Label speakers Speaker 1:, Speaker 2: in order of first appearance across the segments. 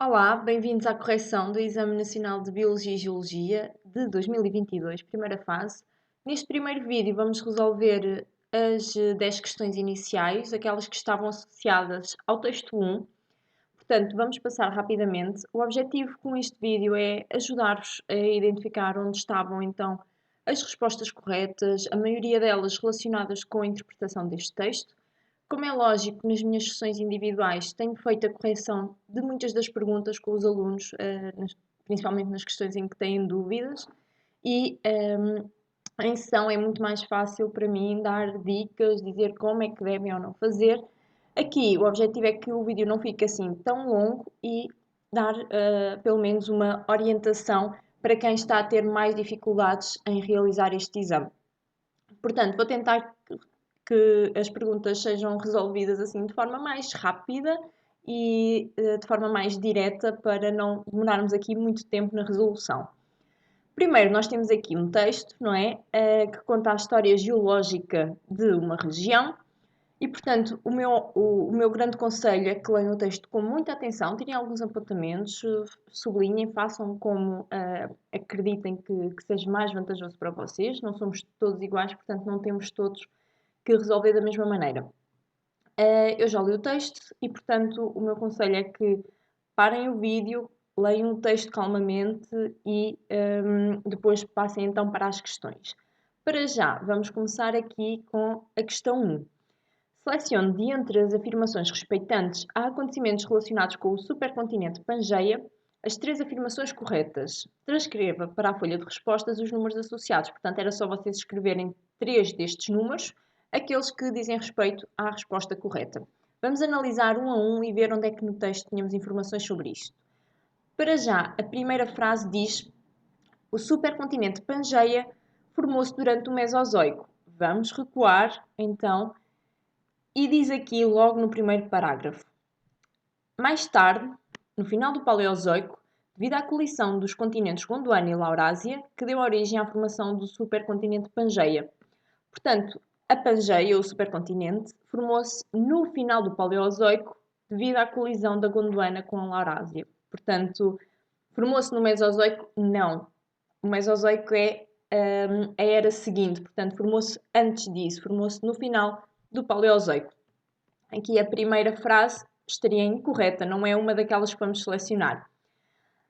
Speaker 1: Olá, bem-vindos à correção do Exame Nacional de Biologia e Geologia de 2022, primeira fase. Neste primeiro vídeo vamos resolver as 10 questões iniciais, aquelas que estavam associadas ao texto 1. Portanto, vamos passar rapidamente. O objetivo com este vídeo é ajudar-vos a identificar onde estavam então as respostas corretas, a maioria delas relacionadas com a interpretação deste texto. Como é lógico, nas minhas sessões individuais tenho feito a correção de muitas das perguntas com os alunos, principalmente nas questões em que têm dúvidas, e em sessão é muito mais fácil para mim dar dicas, dizer como é que devem ou não fazer. Aqui o objetivo é que o vídeo não fique assim tão longo e dar pelo menos uma orientação para quem está a ter mais dificuldades em realizar este exame. Portanto, vou tentar que as perguntas sejam resolvidas assim de forma mais rápida e de forma mais direta para não demorarmos aqui muito tempo na resolução. Primeiro, nós temos aqui um texto, não é? Que conta a história geológica de uma região e, portanto, o meu grande conselho é que leiam o texto com muita atenção, tirem alguns apontamentos, sublinhem, façam como acreditem que seja mais vantajoso para vocês. Não somos todos iguais, portanto, não temos todos que resolver da mesma maneira. Eu já li o texto e, portanto, o meu conselho é que parem o vídeo, leiam o texto calmamente e depois passem então para as questões. Para já, vamos começar aqui com a questão 1. Selecione de entre as afirmações respeitantes a acontecimentos relacionados com o supercontinente Pangeia as 3 afirmações corretas. Transcreva para a folha de respostas os números associados. Portanto, era só vocês escreverem 3 destes números, aqueles que dizem respeito à resposta correta. Vamos analisar um a um e ver onde é que no texto tínhamos informações sobre isto. Para já, a primeira frase diz: o supercontinente Pangeia formou-se durante o Mesozoico. Vamos recuar, então, e diz aqui logo no primeiro parágrafo: mais tarde, no final do Paleozoico, devido à coligação dos continentes Gondwana e Laurásia, que deu origem à formação do supercontinente Pangeia. Portanto, a Pangeia, ou supercontinente, formou-se no final do Paleozoico devido à colisão da Gondwana com a Laurásia. Portanto, formou-se no Mesozoico? Não. O Mesozoico é a era seguinte, portanto, formou-se antes disso, formou-se no final do Paleozoico. Aqui a primeira frase estaria incorreta, não é uma daquelas que vamos selecionar.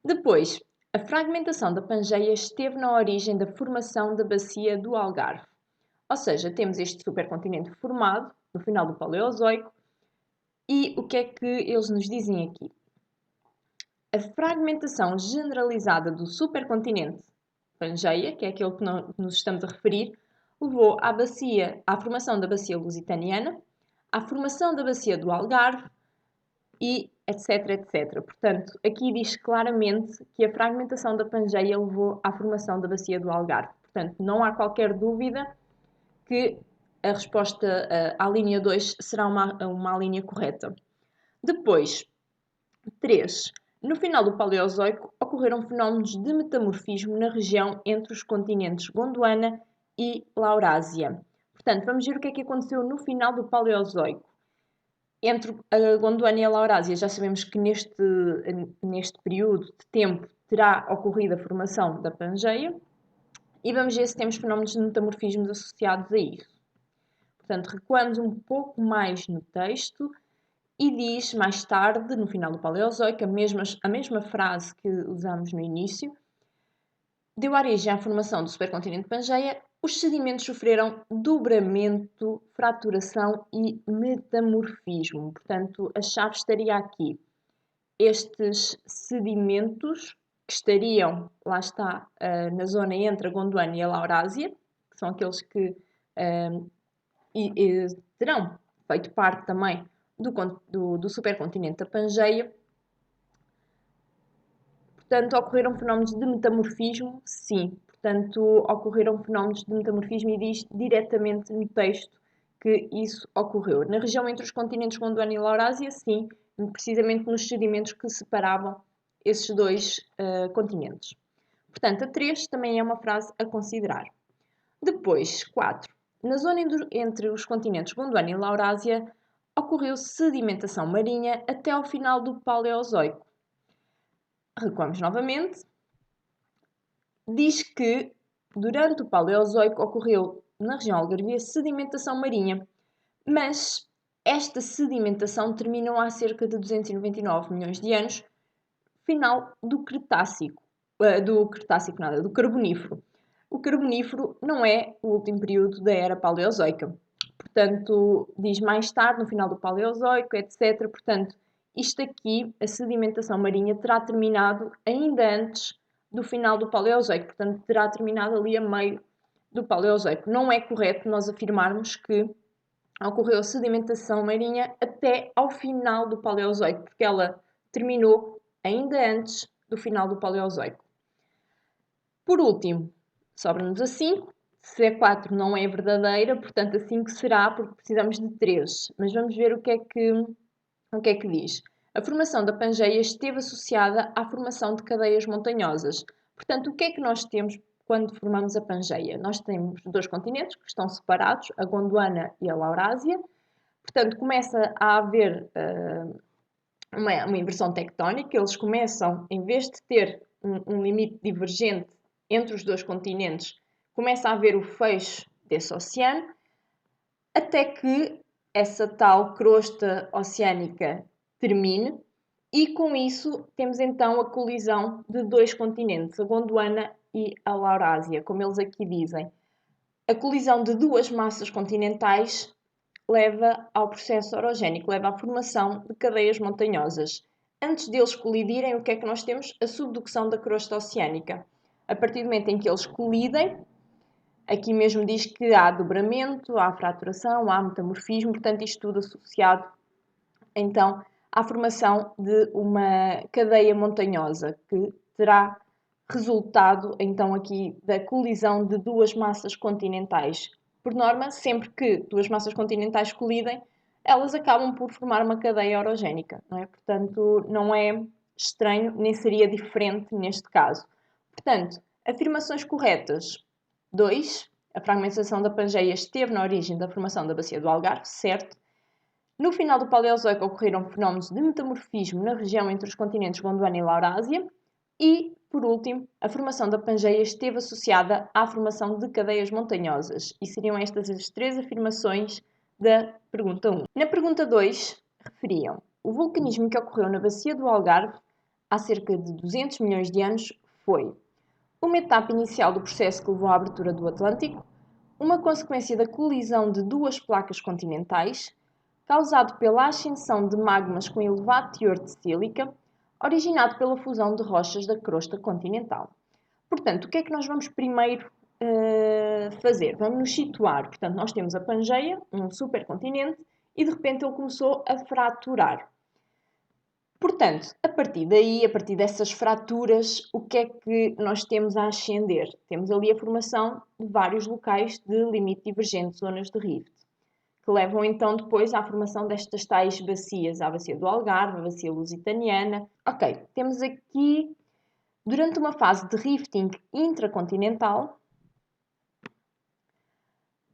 Speaker 1: Depois, a fragmentação da Pangeia esteve na origem da formação da bacia do Algarve. Ou seja, temos este supercontinente formado no final do Paleozoico e o que é que eles nos dizem aqui? A fragmentação generalizada do supercontinente Pangeia, que é aquele que nos estamos a referir, levou à formação da bacia lusitaniana, à formação da bacia do Algarve e etc, etc. Portanto, aqui diz claramente que a fragmentação da Pangeia levou à formação da bacia do Algarve. Portanto, não há qualquer dúvida que a resposta à linha 2 será uma linha correta. Depois, 3. No final do Paleozoico, ocorreram fenómenos de metamorfismo na região entre os continentes Gondwana e Laurásia. Portanto, vamos ver o que é que aconteceu no final do Paleozoico. Entre a Gondwana e a Laurásia, já sabemos que neste período de tempo terá ocorrido a formação da Pangeia e vamos ver se temos fenómenos de metamorfismos associados a isso. Portanto, recuamos um pouco mais no texto e diz mais tarde, no final do Paleozoico, a mesma frase que usamos no início, deu origem à formação do supercontinente Pangeia, os sedimentos sofreram dobramento, fraturação e metamorfismo. Portanto, a chave estaria aqui. Estes sedimentos que estariam, lá está, na zona entre a Gondwana e a Laurásia, que são aqueles que terão feito parte também do supercontinente da Pangeia. Portanto, ocorreram fenómenos de metamorfismo? Sim. Portanto, ocorreram fenómenos de metamorfismo e diz diretamente no texto que isso ocorreu. Na região entre os continentes Gondwana e Laurásia, sim, precisamente nos sedimentos que separavam esses dois continentes. Portanto, a 3 também é uma frase a considerar. Depois, 4. Na zona entre os continentes Gondwana e Laurásia, ocorreu sedimentação marinha até ao final do Paleozoico. recuamos novamente, diz que durante o Paleozoico ocorreu na região algarvia sedimentação marinha, mas esta sedimentação terminou há cerca de 299 milhões de anos, final do Cretácico. Do Carbonífero. O Carbonífero não é o último período da era Paleozoica. Portanto, diz mais tarde, no final do Paleozoico, etc. Portanto, isto aqui, a sedimentação marinha, terá terminado ainda antes do final do Paleozoico. Portanto, terá terminado ali a meio do Paleozoico. Não é correto nós afirmarmos que ocorreu sedimentação marinha até ao final do Paleozoico, porque ela terminou ainda antes do final do Paleozoico. Por último, sobra-nos a 5. Se a 4 não é verdadeira, portanto a 5 será, porque precisamos de 3. Mas vamos ver o que é que diz. A formação da Pangeia esteve associada à formação de cadeias montanhosas. Portanto, o que é que nós temos quando formamos a Pangeia? Nós temos 2 continentes que estão separados, a Gondwana e a Laurásia. Portanto, começa a haver uma inversão tectónica. Eles começam, em vez de ter um limite divergente entre os 2 continentes, começa a haver o fecho desse oceano, até que essa tal crosta oceânica termine, e com isso temos então a colisão de 2 continentes, a Gondwana e a Laurásia, como eles aqui dizem. A colisão de 2 massas continentais leva ao processo orogénico, leva à formação de cadeias montanhosas. Antes deles colidirem, o que é que nós temos? A subducção da crosta oceânica. A partir do momento em que eles colidem, aqui mesmo diz que há dobramento, há fraturação, há metamorfismo, portanto isto tudo associado então à formação de uma cadeia montanhosa que terá resultado então aqui da colisão de 2 massas continentais. Por norma, sempre que 2 massas continentais colidem, elas acabam por formar uma cadeia orogénica, não é? Portanto, não é estranho, nem seria diferente neste caso. Portanto, afirmações corretas. 2. A fragmentação da Pangeia esteve na origem da formação da bacia do Algarve, certo? No final do Paleozoico ocorreram fenómenos de metamorfismo na região entre os continentes Gondwana e Laurásia. E, por último, a formação da Pangeia esteve associada à formação de cadeias montanhosas. E seriam estas as 3 afirmações da pergunta 1. Na pergunta 2, referiam: o vulcanismo que ocorreu na bacia do Algarve há cerca de 200 milhões de anos foi uma etapa inicial do processo que levou à abertura do Atlântico, uma consequência da colisão de 2 placas continentais, causado pela ascensão de magmas com elevado teor de sílica, originado pela fusão de rochas da crosta continental. Portanto, o que é que nós vamos primeiro fazer? Vamos nos situar. Portanto, nós temos a Pangeia, um supercontinente, e de repente ele começou a fraturar. Portanto, a partir daí, a partir dessas fraturas, o que é que nós temos a ascender? Temos ali a formação de vários locais de limite divergente, zonas de rift, que levam então depois à formação destas tais bacias, a bacia do Algarve, a bacia lusitaniana. Ok, temos aqui, durante uma fase de rifting intracontinental,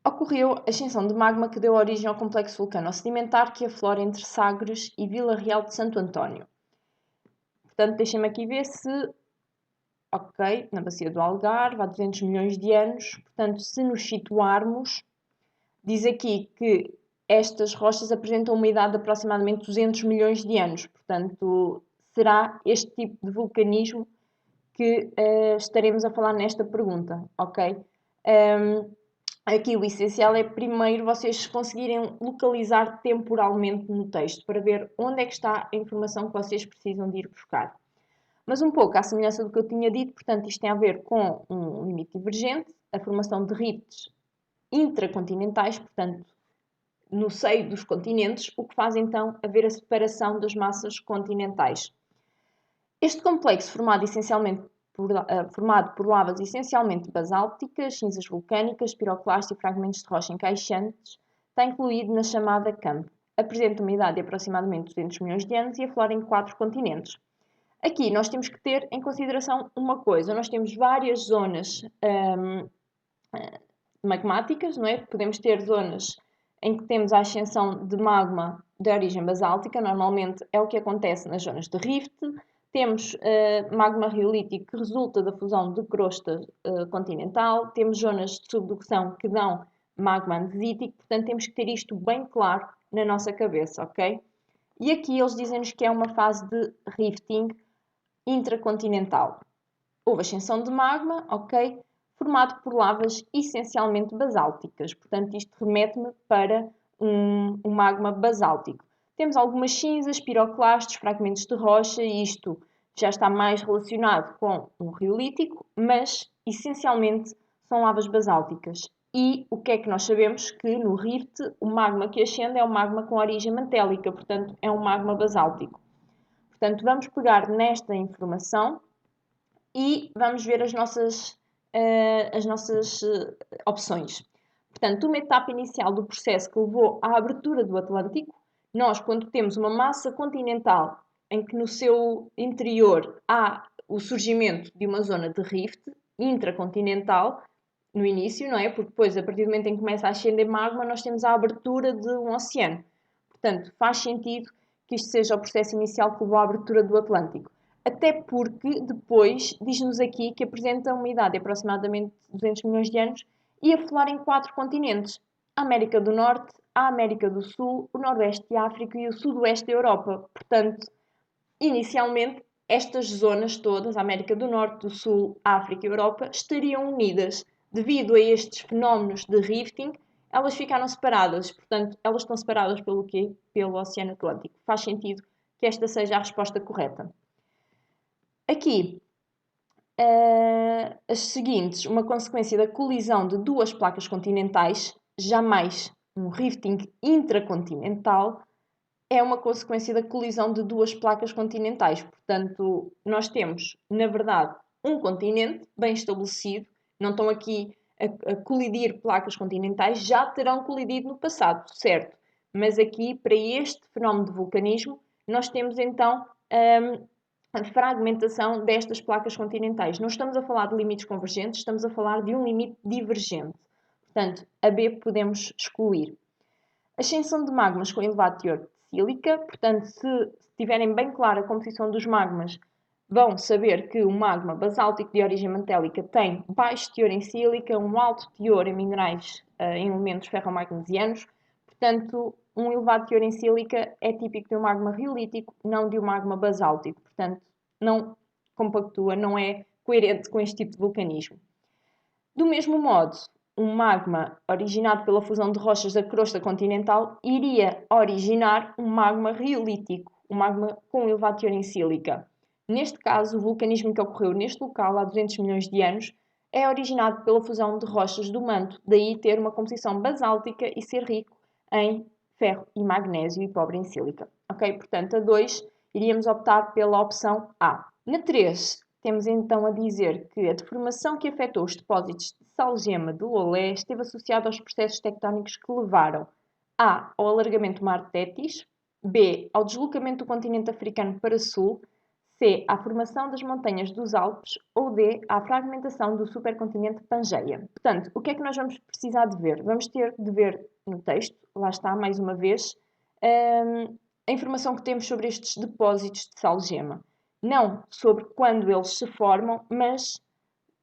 Speaker 1: ocorreu a ascensão de magma que deu origem ao complexo vulcano-sedimentar que aflora entre Sagres e Vila Real de Santo António. Portanto, deixem-me aqui ver se... Ok, na bacia do Algarve, há 200 milhões de anos. Portanto, se nos situarmos, diz aqui que estas rochas apresentam uma idade de aproximadamente 200 milhões de anos. Portanto, será este tipo de vulcanismo que estaremos a falar nesta pergunta, ok? Aqui o essencial é primeiro vocês conseguirem localizar temporalmente no texto para ver onde é que está a informação que vocês precisam de ir buscar. Mas um pouco à semelhança do que eu tinha dito, portanto, isto tem a ver com um limite divergente, a formação de rifts intracontinentais, portanto, no seio dos continentes, o que faz então haver a separação das massas continentais. Este complexo, formado por lavas essencialmente basálticas, cinzas vulcânicas, piroclastos e fragmentos de rocha encaixantes, está incluído na chamada CAMP. Apresenta uma idade de aproximadamente 200 milhões de anos e aflora em 4 continentes. Aqui nós temos que ter em consideração uma coisa: nós temos várias zonas magmáticas, não é? Podemos ter zonas em que temos a ascensão de magma de origem basáltica, normalmente é o que acontece nas zonas de rift. Temos magma riolítico que resulta da fusão de crosta continental, temos zonas de subducção que dão magma andesítico, portanto temos que ter isto bem claro na nossa cabeça, ok? E aqui eles dizem-nos que é uma fase de rifting intracontinental. Houve ascensão de magma, ok? Formado por lavas essencialmente basálticas, portanto isto remete-me para um magma basáltico. Temos algumas cinzas, piroclastos, fragmentos de rocha, e isto já está mais relacionado com um riolítico, mas essencialmente são lavas basálticas. E o que é que nós sabemos? Que no rift o magma que ascende é um magma com origem mantélica, portanto é um magma basáltico. Portanto, vamos pegar nesta informação e vamos ver as nossas opções. Portanto, uma etapa inicial do processo que levou à abertura do Atlântico, nós, quando temos uma massa continental em que no seu interior há o surgimento de uma zona de rift intracontinental, no início, não é? Porque depois, a partir do momento em que começa a ascender magma, nós temos a abertura de um oceano. Portanto, faz sentido que isto seja o processo inicial que levou à abertura do Atlântico. Até porque depois diz-nos aqui que apresenta uma idade de aproximadamente 200 milhões de anos e aflorar em 4 continentes: a América do Norte, a América do Sul, o Nordeste de África e o Sudoeste da Europa. Portanto, inicialmente, estas zonas todas, a América do Norte, do Sul, África e Europa, estariam unidas. Devido a estes fenómenos de rifting, elas ficaram separadas. Portanto, elas estão separadas pelo quê? Pelo Oceano Atlântico. Faz sentido que esta seja a resposta correta. Aqui, as seguintes, uma consequência da colisão de duas placas continentais, jamais um rifting intracontinental, é uma consequência da colisão de duas placas continentais. Portanto, nós temos, na verdade, um continente bem estabelecido, não estão aqui a colidir placas continentais, já terão colidido no passado, certo? Mas aqui, para este fenómeno de vulcanismo, nós temos então a fragmentação destas placas continentais. Não estamos a falar de limites convergentes, estamos a falar de um limite divergente. Portanto, a B podemos excluir. Ascensão de magmas com elevado teor de sílica, portanto, se tiverem bem clara a composição dos magmas, vão saber que o magma basáltico de origem mantélica tem baixo teor em sílica, um alto teor em minerais, em elementos ferromagnesianos. Portanto, um elevado teor em sílica é típico de um magma riolítico, não de um magma basáltico. Portanto, não compactua, não é coerente com este tipo de vulcanismo. Do mesmo modo, um magma originado pela fusão de rochas da crosta continental iria originar um magma riolítico, um magma com elevado teor em sílica. Neste caso, o vulcanismo que ocorreu neste local há 200 milhões de anos é originado pela fusão de rochas do manto, daí ter uma composição basáltica e ser rico em ferro e magnésio e pobre em sílica. Ok? Portanto, a 2 iríamos optar pela opção A. Na 3, temos então a dizer que a deformação que afetou os depósitos de salgema de Lolé esteve associada aos processos tectónicos que levaram A. ao alargamento do Mar de Tétis, B. ao deslocamento do continente africano para sul, C. à formação das montanhas dos Alpes ou D. à fragmentação do supercontinente Pangeia. Portanto, o que é que nós vamos precisar de ver? Vamos ter de ver no texto, lá está, mais uma vez, a informação que temos sobre estes depósitos de salgema. Não sobre quando eles se formam, mas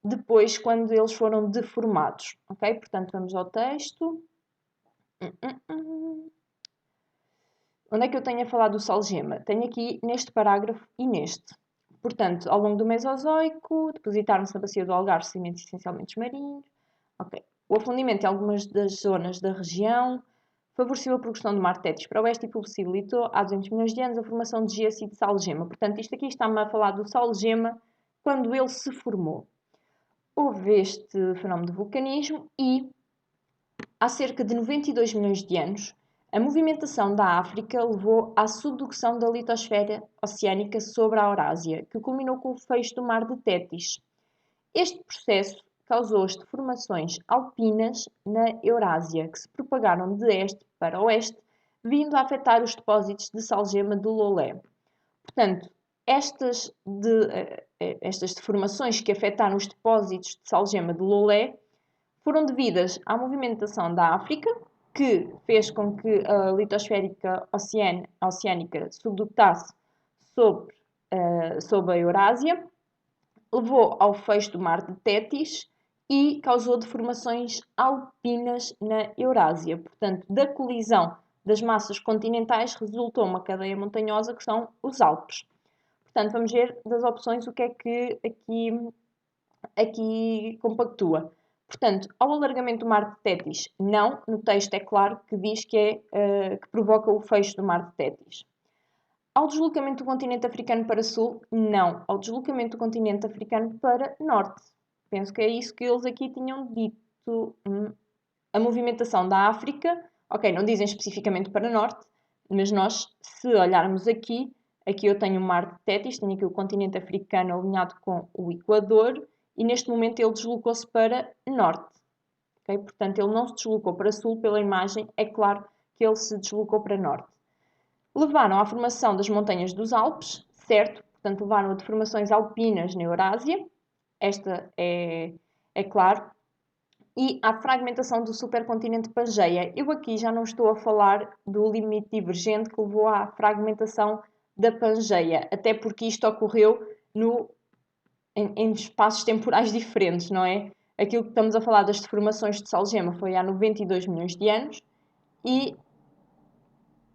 Speaker 1: depois quando eles foram deformados. Ok? Portanto, vamos ao texto. Onde é que eu tenho a falar do salgema? Tenho aqui neste parágrafo e neste. Portanto, ao longo do Mesozoico, depositaram-se na bacia do Algarve sedimentos essencialmente marinhos. Ok. O afundimento em algumas das zonas da região favoreceu a progressão do Mar Tétis para o oeste e possibilitou, há 200 milhões de anos, a formação de gesso e de salgema. Portanto, isto aqui está-me a falar do salgema quando ele se formou. Houve este fenómeno de vulcanismo e, há cerca de 92 milhões de anos, a movimentação da África levou à subducção da litosfera oceânica sobre a Eurásia, que culminou com o fecho do Mar de Tétis. Este processo causou as deformações alpinas na Eurásia, que se propagaram de este para oeste, vindo a afetar os depósitos de salgema do Lolé. Portanto, estas deformações que afetaram os depósitos de salgema do Lolé foram devidas à movimentação da África, que fez com que a litosférica oceânica subductasse sobre sob a Eurásia, levou ao fecho do Mar de Tétis e causou deformações alpinas na Eurásia. Portanto, da colisão das massas continentais resultou uma cadeia montanhosa que são os Alpes. Portanto, vamos ver das opções o que é que aqui compactua. Portanto, ao alargamento do Mar de Tétis, não. No texto é claro que diz que provoca o fecho do Mar de Tétis. Ao deslocamento do continente africano para sul, não. Ao deslocamento do continente africano para norte. Penso que é isso que eles aqui tinham dito. A movimentação da África, ok, não dizem especificamente para norte, mas nós, se olharmos aqui eu tenho o Mar de Tétis, tenho aqui o continente africano alinhado com o Equador, e neste momento ele deslocou-se para norte. Okay? Portanto, ele não se deslocou para sul pela imagem, é claro que ele se deslocou para norte. Levaram à formação das montanhas dos Alpes, certo? Portanto, levaram a deformações alpinas na Eurásia, esta é claro, e à fragmentação do supercontinente Pangeia. Eu aqui já não estou a falar do limite divergente que levou à fragmentação da Pangeia, até porque isto ocorreu em espaços temporais diferentes, não é? Aquilo que estamos a falar das deformações de Salgema foi há 92 milhões de anos e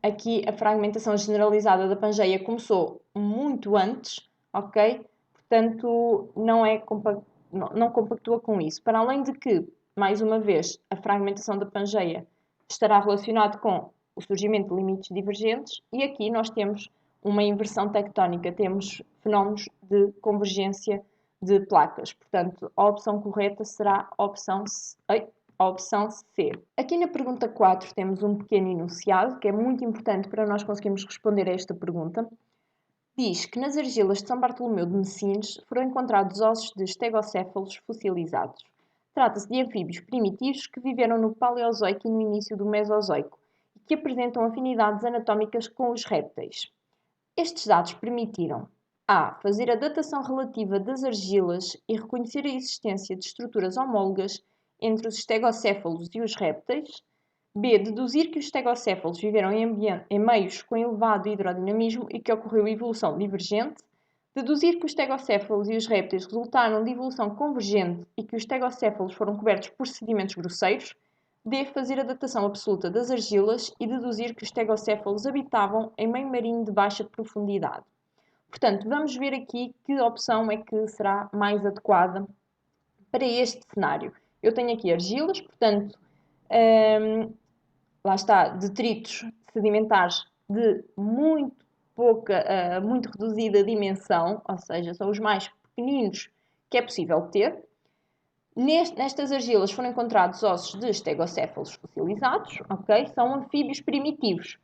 Speaker 1: aqui a fragmentação generalizada da Pangeia começou muito antes, ok? Portanto, não compactua com isso. Para além de que, mais uma vez, a fragmentação da Pangeia estará relacionado com o surgimento de limites divergentes e aqui nós temos uma inversão tectónica, temos fenómenos de convergência de placas. Portanto, a opção correta será a opção C. Aqui na pergunta 4 temos um pequeno enunciado que é muito importante para nós conseguirmos responder a esta pergunta. Diz que nas argilas de São Bartolomeu de Messines foram encontrados ossos de estegocéfalos fossilizados. Trata-se de anfíbios primitivos que viveram no Paleozoico e no início do Mesozoico e que apresentam afinidades anatómicas com os répteis. Estes dados permitiram a. Fazer a datação relativa das argilas e reconhecer a existência de estruturas homólogas entre os estegocéfalos e os répteis. B. Deduzir que os estegocéfalos viveram em meios com elevado hidrodinamismo e que ocorreu evolução divergente. Deduzir que os estegocéfalos e os répteis resultaram de evolução convergente e que os estegocéfalos foram cobertos por sedimentos grosseiros. D. Fazer a datação absoluta das argilas e deduzir que os estegocéfalos habitavam em meio marinho de baixa profundidade. Portanto, vamos ver aqui que opção é que será mais adequada para este cenário. Eu tenho aqui argilas, portanto, lá está, detritos sedimentares de muito reduzida dimensão, ou seja, são os mais pequeninos que é possível ter. Nestas argilas foram encontrados ossos de estegocéfalos fossilizados, ok? São anfíbios primitivos.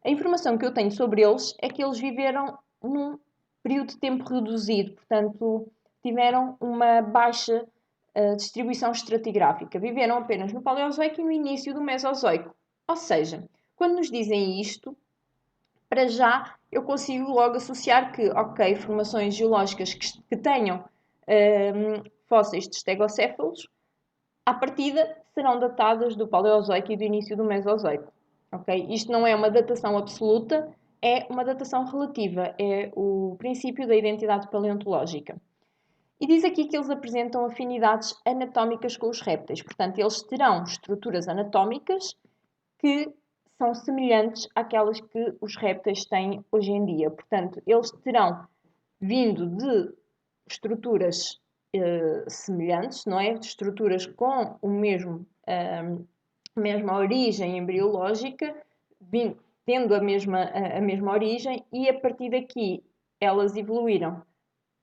Speaker 1: A informação que eu tenho sobre eles é que eles viveram num período de tempo reduzido, portanto, tiveram uma baixa distribuição estratigráfica. Viveram apenas no Paleozoico e no início do Mesozoico. Ou seja, quando nos dizem isto, para já eu consigo logo associar que, ok, formações geológicas que tenham fósseis de estegocéfalos, à partida serão datadas do Paleozoico e do início do Mesozoico. Okay? Isto não é uma datação absoluta, é uma datação relativa, é o princípio da identidade paleontológica. E diz aqui que eles apresentam afinidades anatómicas com os répteis, portanto, eles terão estruturas anatómicas que são semelhantes àquelas que os répteis têm hoje em dia. Portanto, eles terão vindo de estruturas semelhantes, não é? De estruturas com a mesma origem embriológica, tendo a mesma origem, e a partir daqui elas evoluíram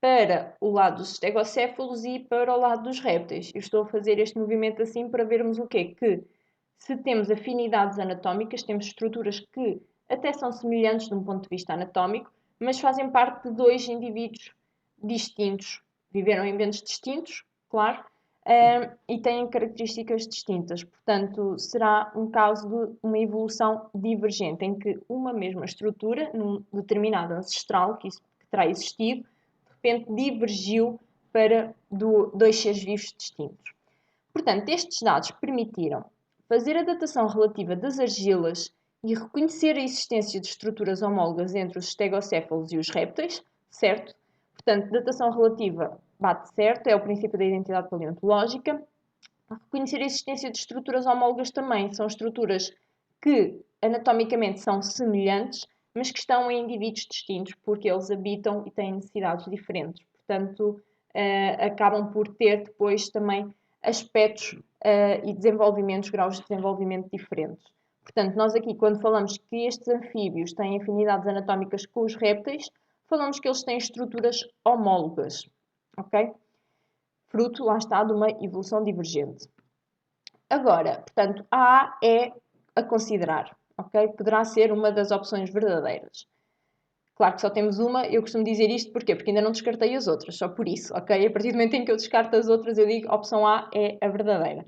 Speaker 1: para o lado dos estegocéfalos e para o lado dos répteis. Eu estou a fazer este movimento assim para vermos o quê? Que se temos afinidades anatómicas, temos estruturas que até são semelhantes de um ponto de vista anatómico, mas fazem parte de dois indivíduos distintos. Viveram em ambientes distintos, claro, e têm características distintas. Portanto, será um caso de uma evolução divergente, em que uma mesma estrutura, num determinado ancestral que terá existido, de repente divergiu para dois seres vivos distintos. Portanto, estes dados permitiram fazer a datação relativa das argilas e reconhecer a existência de estruturas homólogas entre os estegocéfalos e os répteis, certo? Portanto, datação relativa bate certo, é o princípio da identidade paleontológica. Reconhecer a existência de estruturas homólogas também. São estruturas que anatomicamente são semelhantes, mas que estão em indivíduos distintos, porque eles habitam e têm necessidades diferentes. Portanto, acabam por ter depois também aspectos e desenvolvimentos, graus de desenvolvimento diferentes. Portanto, nós aqui, quando falamos que estes anfíbios têm afinidades anatómicas com os répteis, falamos que eles têm estruturas homólogas, ok? Fruto, lá está, de uma evolução divergente. Agora, portanto, A é a considerar, ok? Poderá ser uma das opções verdadeiras. Claro que só temos uma, eu costumo dizer isto porquê? Porque ainda não descartei as outras, só por isso, ok? A partir do momento em que eu descarto as outras, eu digo opção A é a verdadeira.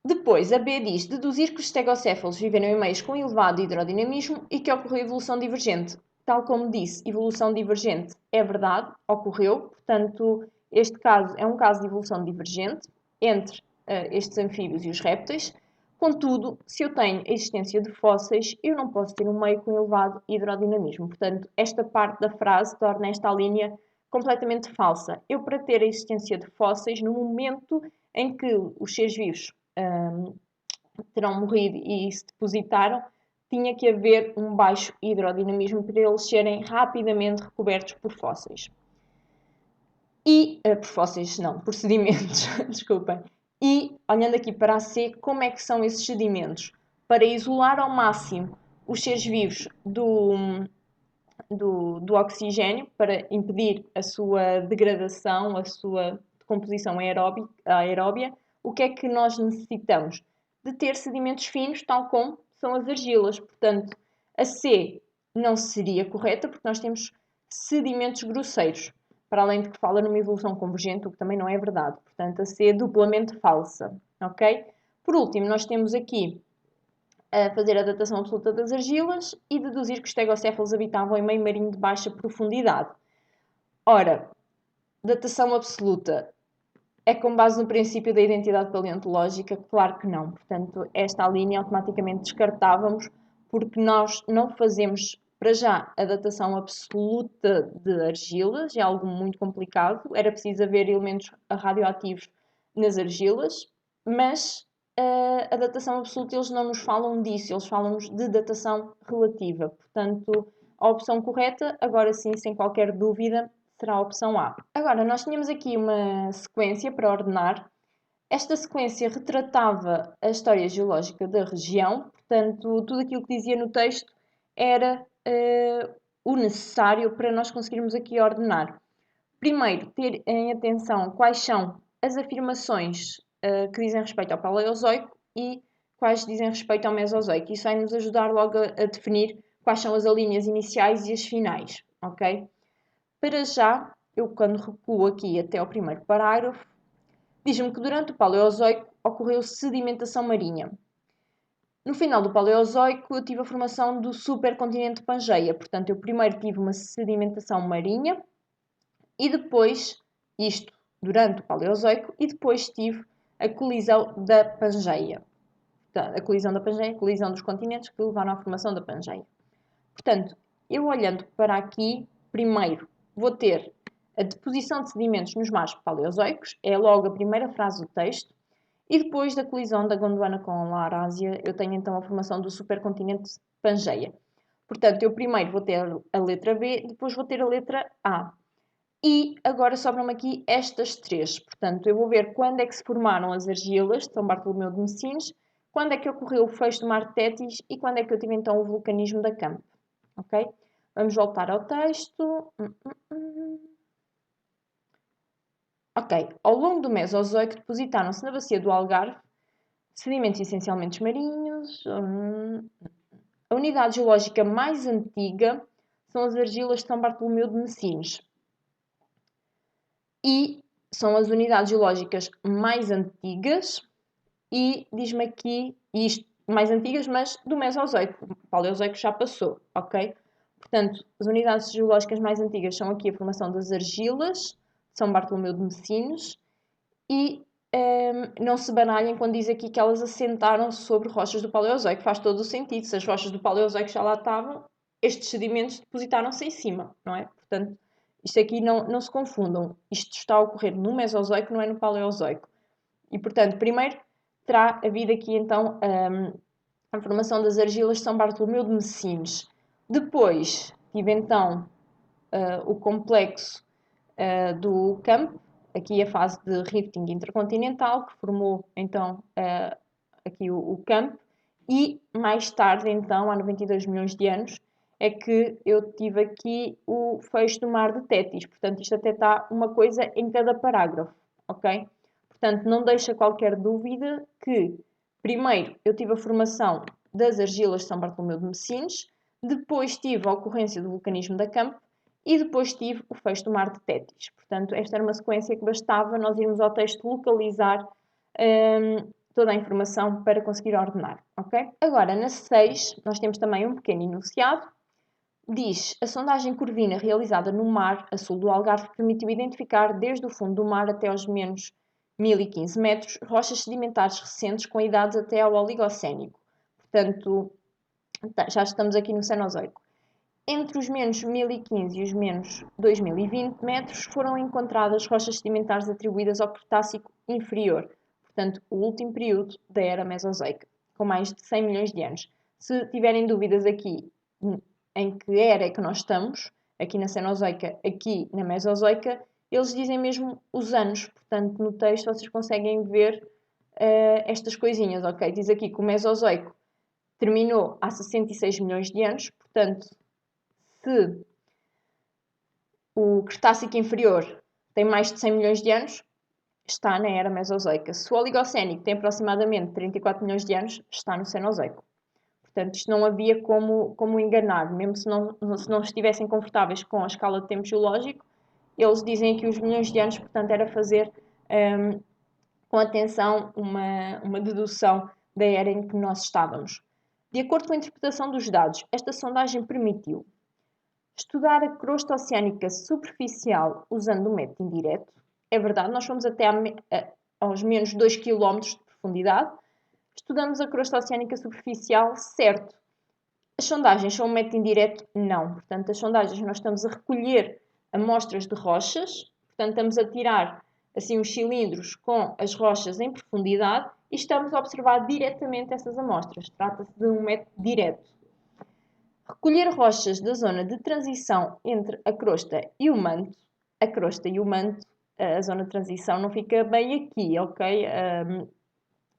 Speaker 1: Depois, a B diz deduzir que os estegocéfalos viveram em meios com elevado hidrodinamismo e que ocorreu evolução divergente. Tal como disse, evolução divergente é verdade, ocorreu, portanto, este caso é um caso de evolução divergente entre estes anfíbios e os répteis. Contudo, se eu tenho a existência de fósseis, eu não posso ter um meio com elevado hidrodinamismo. Portanto, esta parte da frase torna esta linha completamente falsa. Eu, para ter a existência de fósseis, no momento em que os seres vivos terão morrido e se depositaram, tinha que haver um baixo hidrodinamismo para eles serem rapidamente recobertos por fósseis. Por fósseis não, por sedimentos, desculpem. E, olhando aqui para a C, como é que são esses sedimentos? Para isolar ao máximo os seres vivos do oxigênio, para impedir a sua degradação, a sua decomposição aeróbia, o que é que nós necessitamos? De ter sedimentos finos, tal como são as argilas. Portanto, a C não seria correta, porque nós temos sedimentos grosseiros, para além de que fala numa evolução convergente, o que também não é verdade. Portanto, a C é duplamente falsa, ok? Por último, nós temos aqui a fazer a datação absoluta das argilas e deduzir que os estegocéfalos habitavam em meio marinho de baixa profundidade. Ora, datação absoluta é com base no princípio da identidade paleontológica? Claro que não. Portanto, esta linha automaticamente descartávamos, porque nós não fazemos, para já, a datação absoluta de argilas, é algo muito complicado, era preciso haver elementos radioativos nas argilas, mas a datação absoluta eles não nos falam disso, eles falam-nos de datação relativa. Portanto, a opção correta, agora sim, sem qualquer dúvida, será a opção A. Agora, nós tínhamos aqui uma sequência para ordenar. Esta sequência retratava a história geológica da região, portanto, tudo aquilo que dizia no texto era o necessário para nós conseguirmos aqui ordenar. Primeiro, ter em atenção quais são as afirmações que dizem respeito ao Paleozoico e quais dizem respeito ao Mesozoico. Isso vai nos ajudar logo a definir quais são as alíneas iniciais e as finais, ok? Para já, eu quando recuo aqui até ao primeiro parágrafo, diz-me que durante o Paleozoico ocorreu sedimentação marinha. No final do Paleozoico, eu tive a formação do supercontinente Pangeia. Portanto, eu primeiro tive uma sedimentação marinha e depois, isto durante o Paleozoico, e depois tive a colisão da Pangeia. Portanto, a colisão da Pangeia, a colisão dos continentes que levaram à formação da Pangeia. Portanto, eu olhando para aqui, primeiro vou ter a deposição de sedimentos nos mares paleozoicos, é logo a primeira frase do texto, e depois da colisão da Gondwana com a Laurásia, eu tenho então a formação do supercontinente Pangeia. Portanto, eu primeiro vou ter a letra B, depois vou ter a letra A. E agora sobram-me aqui estas três. Portanto, eu vou ver quando é que se formaram as argilas de São Bartolomeu de Messines, quando é que ocorreu o fecho do Mar Tétis e quando é que eu tive então o vulcanismo da Camp. Ok? Vamos voltar ao texto. Ok. Ao longo do Mesozoico depositaram-se na bacia do Algarve sedimentos essencialmente marinhos. A unidade geológica mais antiga são as argilas de São Bartolomeu de Messines. E são as unidades geológicas mais antigas e diz-me aqui, isto, mais antigas, mas do Mesozoico. O Paleozoico já passou, ok? Portanto, as unidades geológicas mais antigas são aqui a formação das argilas, São Bartolomeu de Messines, e não se baralhem quando diz aqui que elas assentaram sobre rochas do Paleozoico. Faz todo o sentido. Se as rochas do Paleozoico já lá estavam, estes sedimentos depositaram-se em cima, não é? Portanto, Isto aqui não se confundam. Isto está a ocorrer no Mesozoico, não é no Paleozoico. E, portanto, primeiro terá havido aqui, então, a formação das argilas de São Bartolomeu de Messines. Depois tive, então, o complexo do Campo, aqui a fase de rifting intercontinental, que formou, então, aqui o Campo. E, mais tarde, então, há 92 milhões de anos, é que eu tive aqui o fecho do mar de Tétis. Portanto, isto até está uma coisa em cada parágrafo, ok? Portanto, não deixa qualquer dúvida que, primeiro, eu tive a formação das argilas de São Bartolomeu de Messines, depois tive a ocorrência do vulcanismo da Campo e depois tive o fecho do mar de Tétis. Portanto, esta era uma sequência que bastava nós irmos ao texto localizar toda a informação para conseguir ordenar, ok? Agora, na 6, nós temos também um pequeno enunciado. Diz, a sondagem corvina realizada no mar a sul do Algarve permitiu identificar desde o fundo do mar até aos menos 1015 metros rochas sedimentares recentes com idades até ao Oligocénico. Portanto, já estamos aqui no Cenozoico. Entre os menos 1015 e os menos 2020 metros foram encontradas rochas sedimentares atribuídas ao Cretácico inferior, portanto, o último período da Era Mesozoica, com mais de 100 milhões de anos. Se tiverem dúvidas aqui em que era é que nós estamos, aqui na Cenozoica, aqui na Mesozoica, eles dizem mesmo os anos, portanto, no texto vocês conseguem ver estas coisinhas, ok? Diz aqui que o Mesozoico terminou há 66 milhões de anos, portanto, se o Cretácico inferior tem mais de 100 milhões de anos, está na Era Mesozoica. Se o Oligocénico tem aproximadamente 34 milhões de anos, está no Cenozoico. Portanto, isto não havia como enganar, mesmo se não estivessem confortáveis com a escala de tempo geológico, eles dizem aqui os milhões de anos, portanto, era fazer com atenção uma dedução da era em que nós estávamos. De acordo com a interpretação dos dados, esta sondagem permitiu estudar a crosta oceânica superficial usando um método indireto. É verdade, nós fomos até aos menos 2 km de profundidade. Estudamos a crosta oceânica superficial, certo. As sondagens são um método indireto? Não. Portanto, as sondagens nós estamos a recolher amostras de rochas, portanto, estamos a tirar assim os cilindros com as rochas em profundidade e estamos a observar diretamente essas amostras. Trata-se de um método direto. Recolher rochas da zona de transição entre a crosta e o manto. A crosta e o manto, a zona de transição não fica bem aqui, ok?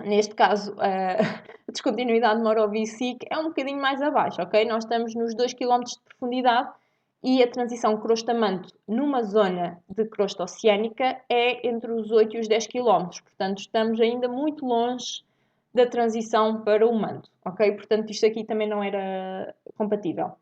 Speaker 1: Neste caso, a descontinuidade de Morovicic é um bocadinho mais abaixo, ok? Nós estamos nos 2 km de profundidade e a transição crosta-manto numa zona de crosta oceânica é entre os 8 e os 10 km. Portanto, estamos ainda muito longe da transição para o manto, ok? Portanto, isto aqui também não era compatível.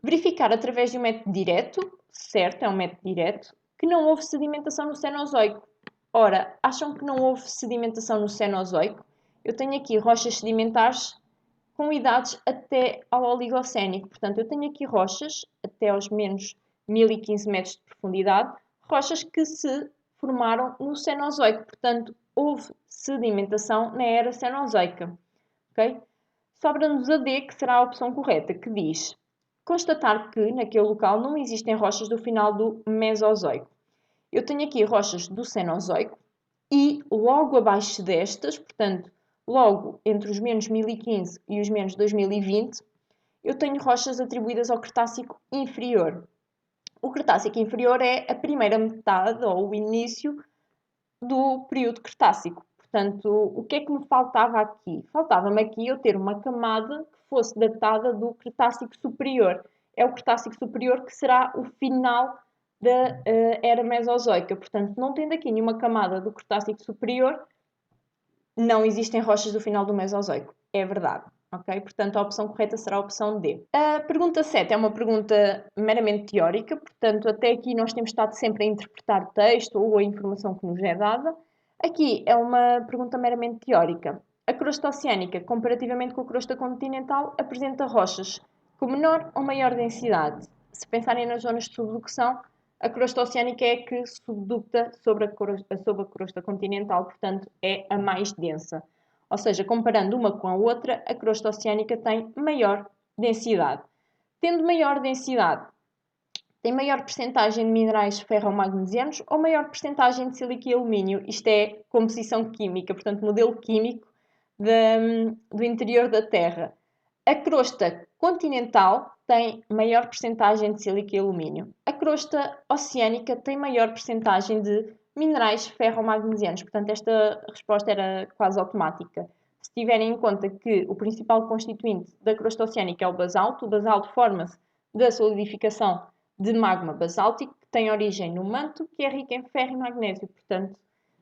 Speaker 1: Verificar através de um método direto, certo, é um método direto, que não houve sedimentação no Cenozoico. Ora, acham que não houve sedimentação no Cenozoico? Eu tenho aqui rochas sedimentares com idades até ao Oligocénico. Portanto, eu tenho aqui rochas até aos menos 1015 metros de profundidade, rochas que se formaram no Cenozoico. Portanto, houve sedimentação na era Cenozoica. Okay? Sobra-nos a D, que será a opção correta, que diz constatar que naquele local não existem rochas do final do Mesozoico. Eu tenho aqui rochas do Cenozoico e logo abaixo destas, portanto, logo entre os menos 1015 e os menos 2020, eu tenho rochas atribuídas ao Cretácico inferior. O Cretácico inferior é a primeira metade ou o início do período Cretácico. Portanto, o que é que me faltava aqui? Faltava-me aqui eu ter uma camada que fosse datada do Cretácico superior. É o Cretácico superior que será o final da era Mesozoica. Portanto, não tendo aqui nenhuma camada do Cretácico superior, não existem rochas do final do Mesozoico. É verdade. Okay? Portanto, a opção correta será a opção D. A pergunta 7 é uma pergunta meramente teórica, portanto, até aqui nós temos estado sempre a interpretar o texto ou a informação que nos é dada. Aqui é uma pergunta meramente teórica. A crosta oceânica, comparativamente com a crosta continental, apresenta rochas com menor ou maior densidade. Se pensarem nas zonas de subducção, a crosta oceânica é a que subducta sobre a crosta continental, portanto, é a mais densa. Ou seja, comparando uma com a outra, a crosta oceânica tem maior densidade. Tendo maior densidade, tem maior percentagem de minerais ferromagnesianos ou maior percentagem de sílica e alumínio? Isto é composição química, portanto, modelo químico do interior da Terra. A crosta continental tem maior percentagem de sílica e alumínio. A crosta oceânica tem maior percentagem de minerais ferromagnesianos. Portanto, esta resposta era quase automática. Se tiverem em conta que o principal constituinte da crosta oceânica é o basalto forma-se da solidificação de magma basáltico, que tem origem no manto, que é rico em ferro e magnésio. Portanto,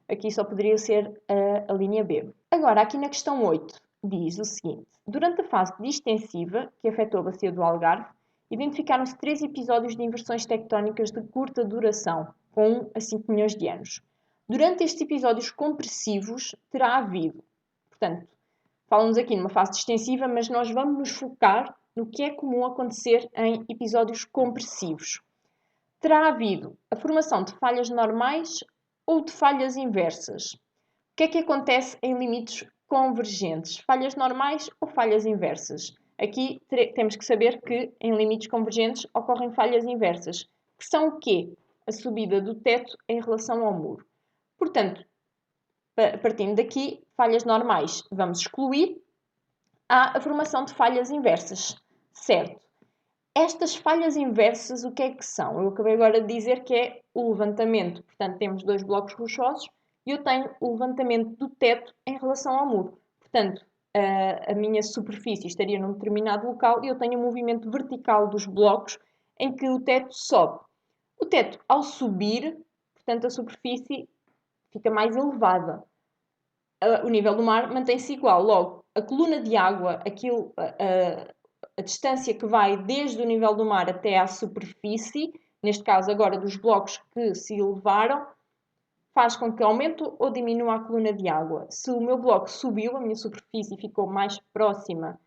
Speaker 1: aqui só poderia ser a linha B. Agora, aqui na questão 8, diz o seguinte: durante a fase distensiva, que afetou a bacia do Algarve, identificaram-se 3 episódios de inversões tectónicas de curta duração, com 1 a 5 milhões de anos. Durante estes episódios compressivos, terá havido, portanto, falamos aqui numa fase distensiva, mas nós vamos nos focar no que é comum acontecer em episódios compressivos. Terá havido a formação de falhas normais ou de falhas inversas? O que é que acontece em limites convergentes? Falhas normais ou falhas inversas? Aqui temos que saber que em limites convergentes ocorrem falhas inversas, que são o quê? A subida do teto em relação ao muro. Portanto, partindo daqui, falhas normais vamos excluir, há a formação de falhas inversas, certo? Estas falhas inversas, o que é que são? Eu acabei agora de dizer que é o levantamento. Portanto, temos 2 blocos rochosos e eu tenho o levantamento do teto em relação ao muro. Portanto, a minha superfície estaria num determinado local e eu tenho o movimento vertical dos blocos em que o teto sobe. O teto, ao subir, portanto, a superfície fica mais elevada. O nível do mar mantém-se igual. Logo, a coluna de água, a distância que vai desde o nível do mar até à superfície, neste caso agora dos blocos que se elevaram, faz com que aumente ou diminua a coluna de água. Se o meu bloco subiu, a minha superfície ficou mais próxima,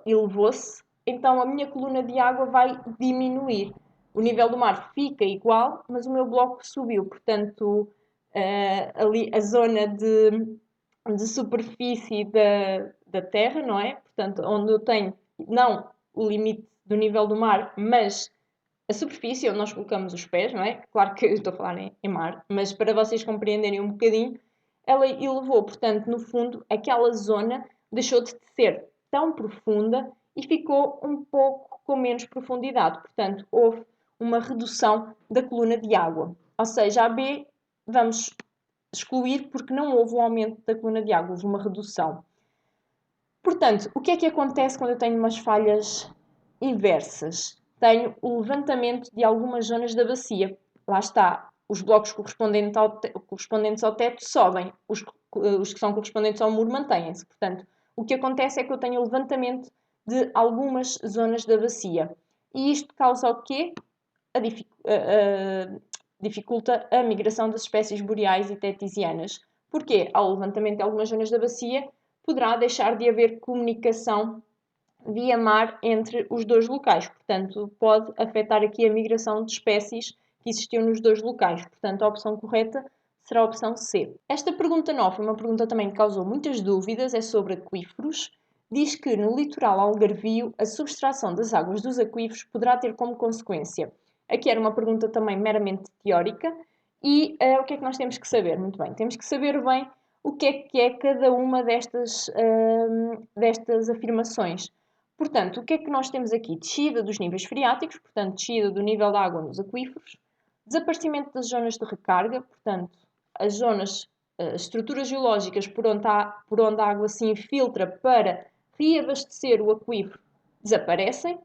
Speaker 1: elevou-se, então a minha coluna de água vai diminuir. O nível do mar fica igual, mas o meu bloco subiu. Portanto, ali a zona de superfície da Terra, não é? Portanto, onde eu tenho não o limite do nível do mar, mas a superfície onde nós colocamos os pés, não é? Claro que eu estou a falar em mar, mas para vocês compreenderem um bocadinho, ela elevou, portanto, no fundo, aquela zona deixou de ser tão profunda e ficou um pouco com menos profundidade. Portanto, houve uma redução da coluna de água. Ou seja, a B vamos excluir porque não houve um aumento da coluna de água, houve uma redução. Portanto, o que é que acontece quando eu tenho umas falhas inversas? Tenho o levantamento de algumas zonas da bacia. Lá está, os blocos correspondentes ao teto sobem, os que são correspondentes ao muro mantêm-se. Portanto, o que acontece é que eu tenho o levantamento de algumas zonas da bacia. E isto causa o quê? Dificulta a migração das espécies boreais e tetesianas. Porque, ao levantamento de algumas zonas da bacia, poderá deixar de haver comunicação via mar entre os dois locais. Portanto, pode afetar aqui a migração de espécies que existiam nos dois locais. Portanto, a opção correta será a opção C. Esta pergunta 9 é uma pergunta também que causou muitas dúvidas, é sobre aquíferos. Diz que no litoral algarvio a subtração das águas dos aquíferos poderá ter como consequência. Aqui era uma pergunta também meramente teórica e o que é que nós temos que saber? Muito bem, temos que saber bem o que é cada uma destas afirmações. Portanto, o que é que nós temos aqui? Descida dos níveis freáticos, portanto, descida do nível da água nos aquíferos, desaparecimento das zonas de recarga, portanto, as zonas, as estruturas geológicas por onde a água se infiltra para reabastecer o aquífero desaparecem,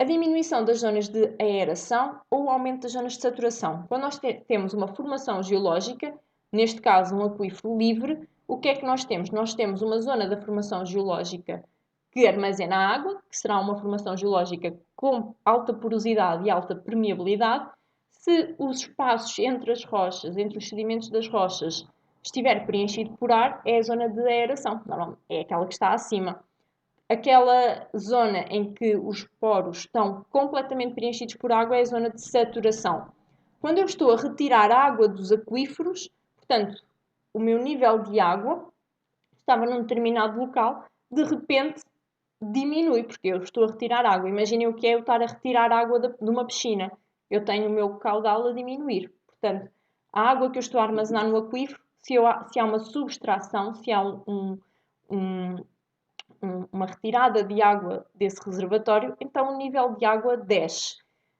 Speaker 1: a diminuição das zonas de aeração ou o aumento das zonas de saturação. Quando nós temos uma formação geológica, neste caso um aquífero livre, o que é que nós temos? Nós temos uma zona da formação geológica que armazena água, que será uma formação geológica com alta porosidade e alta permeabilidade. Se os espaços entre as rochas, entre os sedimentos das rochas, estiver preenchido por ar, é a zona de aeração, normalmente é aquela que está acima. Aquela zona em que os poros estão completamente preenchidos por água é a zona de saturação. Quando eu estou a retirar água dos aquíferos, portanto, o meu nível de água estava num determinado local, de repente diminui, porque eu estou a retirar água. Imaginem o que é eu estar a retirar água de uma piscina. Eu tenho o meu caudal a diminuir. Portanto, a água que eu estou a armazenar no aquífero, se há uma subtração, se há um, uma retirada de água desse reservatório, então o nível de água desce.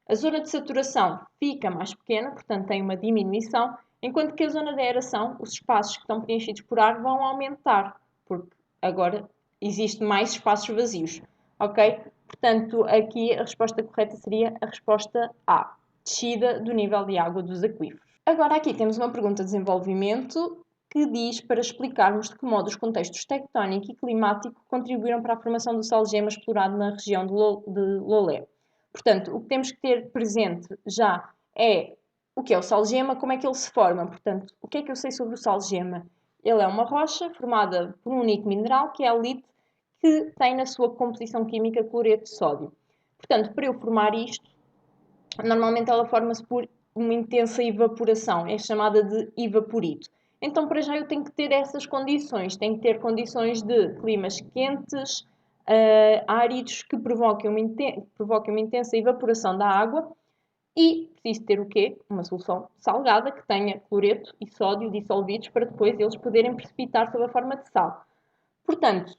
Speaker 1: A zona de saturação fica mais pequena, portanto tem uma diminuição, enquanto que a zona de aeração, os espaços que estão preenchidos por ar vão aumentar, porque agora existe mais espaços vazios, ok? Portanto, aqui a resposta correta seria a resposta A, descida do nível de água dos aquíferos. Agora aqui temos uma pergunta de desenvolvimento que diz para explicarmos de que modo os contextos tectónico e climático contribuíram para a formação do salgema explorado na região de Lolé. Portanto, o que temos que ter presente já é o que é o salgema, como é que ele se forma. Portanto, o que é que eu sei sobre o salgema? Ele é uma rocha formada por um único mineral, que é a lite, que tem na sua composição química cloreto de sódio. Portanto, para eu formar isto, normalmente ela forma-se por uma intensa evaporação, é chamada de evaporito. Então, para já, eu tenho que ter essas condições. Tenho que ter condições de climas quentes, áridos, que provoquem uma intensa evaporação da água e preciso ter o quê? Uma solução salgada que tenha cloreto e sódio dissolvidos para depois eles poderem precipitar sob a forma de sal. Portanto,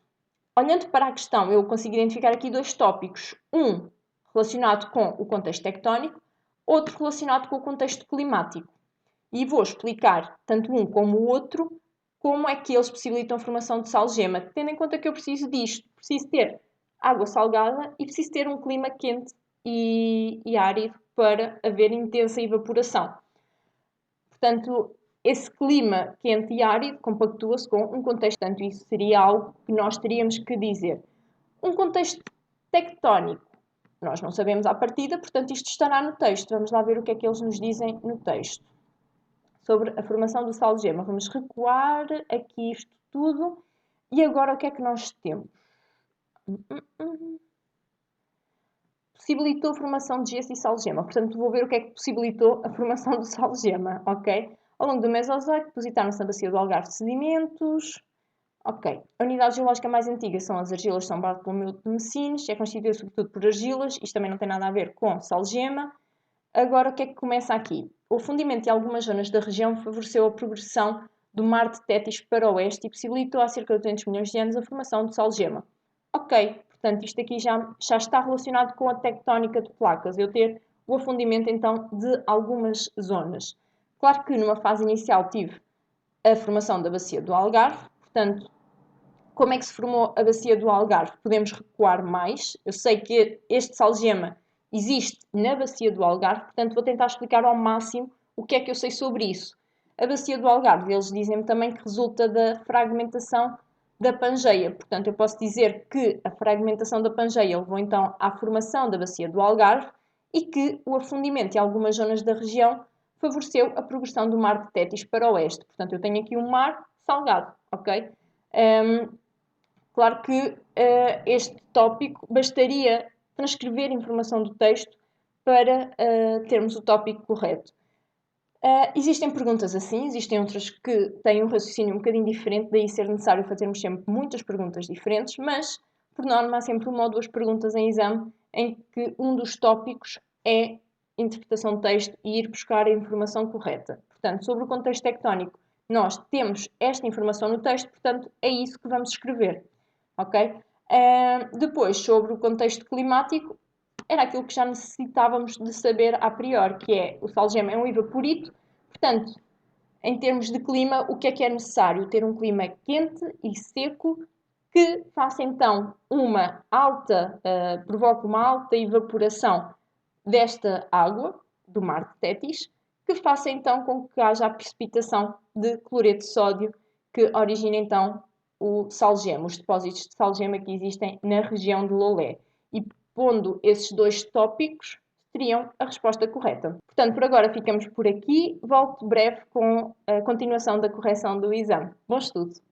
Speaker 1: olhando para a questão, eu consigo identificar aqui dois tópicos. Um relacionado com o contexto tectónico, outro relacionado com o contexto climático. E vou explicar, tanto um como o outro, como é que eles possibilitam a formação de salgema, tendo em conta que eu preciso disto. Preciso ter água salgada e preciso ter um clima quente e árido para haver intensa evaporação. Portanto, esse clima quente e árido compactua-se com um contexto, portanto, isso seria algo que nós teríamos que dizer. Um contexto tectónico, nós não sabemos à partida, portanto, isto estará no texto. Vamos lá ver o que é que eles nos dizem no texto sobre a formação do salgema. Vamos recuar aqui isto tudo. E agora o que é que nós temos? Possibilitou a formação de gesso e salgema. Portanto, vou ver o que é que possibilitou a formação do salgema, ok? Ao longo do Mesozoico, depositaram-se na bacia do Algarve sedimentos. Ok. A unidade geológica mais antiga são as argilas de São Bartolomeu de Messines. É constituída sobretudo por argilas. Isto também não tem nada a ver com salgema. Agora, o que é que começa aqui? O fundimento de algumas zonas da região favoreceu a progressão do mar de Tétis para o oeste e possibilitou há cerca de 200 milhões de anos a formação do salgema. Ok, portanto, isto aqui já está relacionado com a tectónica de placas, eu ter o afundimento então de algumas zonas. Claro que numa fase inicial tive a formação da bacia do Algarve, portanto, como é que se formou a bacia do Algarve? Podemos recuar mais. Eu sei que este salgema existe na bacia do Algarve, portanto vou tentar explicar ao máximo o que é que eu sei sobre isso. A bacia do Algarve, eles dizem-me também que resulta da fragmentação da Pangeia. Portanto, eu posso dizer que a fragmentação da Pangeia levou então à formação da bacia do Algarve e que o afundimento em algumas zonas da região favoreceu a progressão do mar de Tétis para o oeste. Portanto, eu tenho aqui um mar salgado, ok? Claro que este tópico bastaria transcrever informação do texto para termos o tópico correto. Existem perguntas assim, existem outras que têm um raciocínio um bocadinho diferente, daí ser necessário fazermos sempre muitas perguntas diferentes, mas, por norma, há sempre uma ou duas perguntas em exame em que um dos tópicos é interpretação de texto e ir buscar a informação correta. Portanto, sobre o contexto tectónico, nós temos esta informação no texto, portanto, é isso que vamos escrever. Ok? Depois, sobre o contexto climático, era aquilo que já necessitávamos de saber a priori, que é o salgema é um evaporito, portanto, em termos de clima, o que é necessário? Ter um clima quente e seco que faça então provoque uma alta evaporação desta água do mar de Tétis, que faça então com que haja a precipitação de cloreto de sódio, que origina então o salgema, os depósitos de salgema que existem na região de Lolé. E pondo esses dois tópicos, teriam a resposta correta. Portanto, por agora ficamos por aqui. Volto breve com a continuação da correção do exame. Bom estudo!